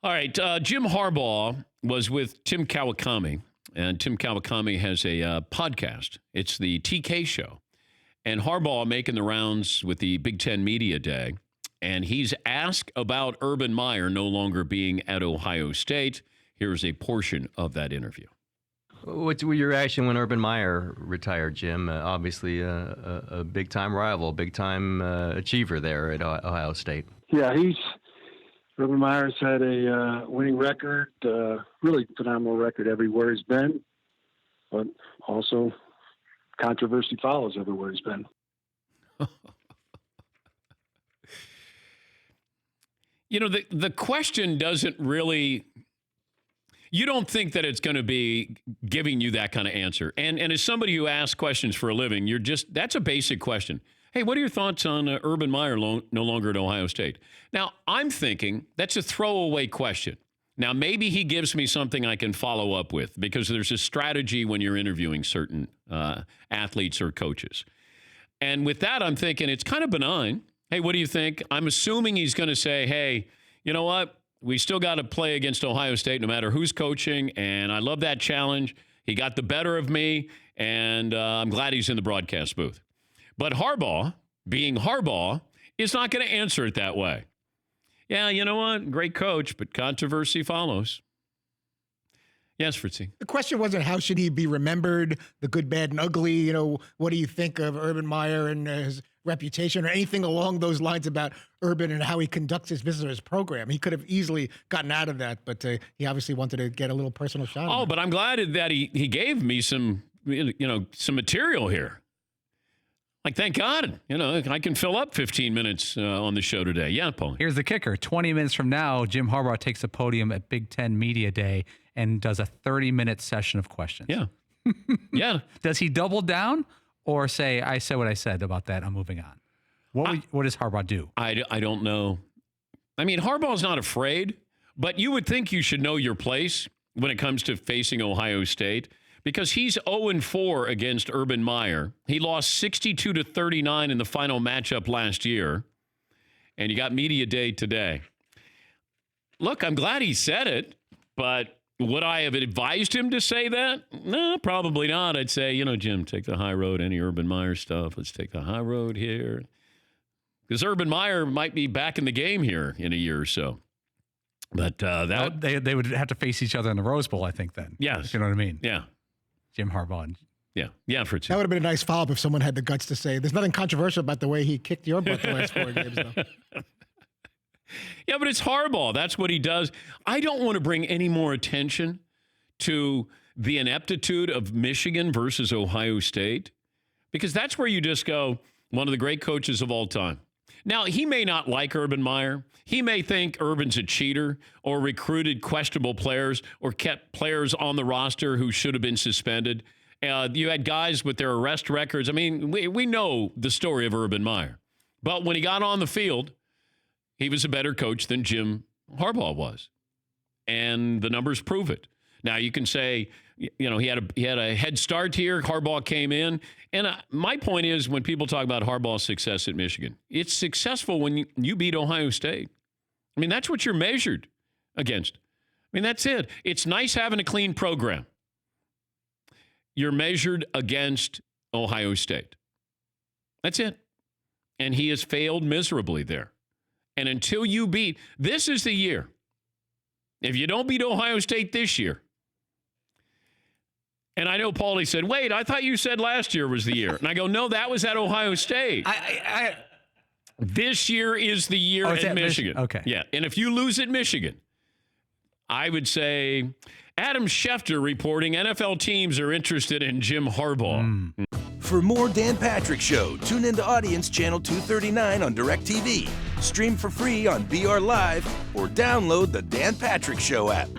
All right. Jim Harbaugh was with Tim Kawakami, and Tim Kawakami has a podcast. It's the TK Show. And Harbaugh making the rounds with the Big Ten Media Day. And he's asked about Urban Meyer no longer being at Ohio State. Here's a portion of that interview. What was your reaction when Urban Meyer retired, Jim? Obviously a big-time rival, big-time achiever there at Ohio State. Yeah, Urban Meyer's had a winning record, really phenomenal record everywhere he's been, but also controversy follows everywhere he's been. You know, the question doesn't really, you don't think that it's going to be giving you that kind of answer. And as somebody who asks questions for a living, that's a basic question. Hey, what are your thoughts on Urban Meyer no longer at Ohio State? Now, I'm thinking that's a throwaway question. Now, maybe he gives me something I can follow up with because there's a strategy when you're interviewing certain athletes or coaches. And with that, I'm thinking it's kind of benign. Hey, what do you think? I'm assuming he's going to say, hey, you know what? We still got to play against Ohio State no matter who's coaching, and I love that challenge. He got the better of me, and I'm glad he's in the broadcast booth. But Harbaugh, being Harbaugh, is not going to answer it that way. Yeah, you know what? Great coach, but controversy follows. Yes, Fritzy. The question wasn't how should he be remembered, the good, bad, and ugly. You know, what do you think of Urban Meyer and his reputation or anything along those lines about Urban and how he conducts his business or his program? He could have easily gotten out of that, but he obviously wanted to get a little personal shot. Oh, but I'm glad that he gave me some material here. Like, thank God, I can fill up 15 minutes on the show today. Yeah, Paul. Here's the kicker. 20 minutes from now, Jim Harbaugh takes the podium at Big Ten Media Day and does a 30-minute session of questions. Yeah. Yeah. Does he double down or say, I said what I said about that, I'm moving on? What does Harbaugh do? I don't know. I mean, Harbaugh's not afraid, but you would think you should know your place when it comes to facing Ohio State. Because he's 0-4 against Urban Meyer. He lost 62-39 in the final matchup last year. And you got Media Day today. Look, I'm glad he said it, but would I have advised him to say that? No, probably not. I'd say, Jim, take the high road, any Urban Meyer stuff. Let's take the high road here. Because Urban Meyer might be back in the game here in a year or so. But they would have to face each other in the Rose Bowl, I think, then. Yes. You know what I mean? Yeah. Jim Harbaugh. Yeah, Fritz. That would have been a nice follow-up if someone had the guts to say, there's nothing controversial about the way he kicked your butt the last 4 games, though. Yeah, but it's Harbaugh. That's what he does. I don't want to bring any more attention to the ineptitude of Michigan versus Ohio State because that's where you just go, one of the great coaches of all time. Now, he may not like Urban Meyer. He may think Urban's a cheater or recruited questionable players or kept players on the roster who should have been suspended. You had guys with their arrest records. I mean, we know the story of Urban Meyer. But when he got on the field, he was a better coach than Jim Harbaugh was. And the numbers prove it. Now, you can say, he had a head start here. Harbaugh came in. And my point is, when people talk about Harbaugh's success at Michigan, it's successful when you beat Ohio State. I mean, that's what you're measured against. I mean, that's it. It's nice having a clean program. You're measured against Ohio State. That's it. And he has failed miserably there. And until you this is the year. If you don't beat Ohio State this year, and I know Paulie said, wait, I thought you said last year was the year. And I go, no, that was at Ohio State. This year is the year at Michigan. Okay. Yeah. And if you lose at Michigan, I would say Adam Schefter reporting NFL teams are interested in Jim Harbaugh. For more Dan Patrick Show, tune into Audience Channel 239 on DirecTV. Stream for free on BR Live or download the Dan Patrick Show app.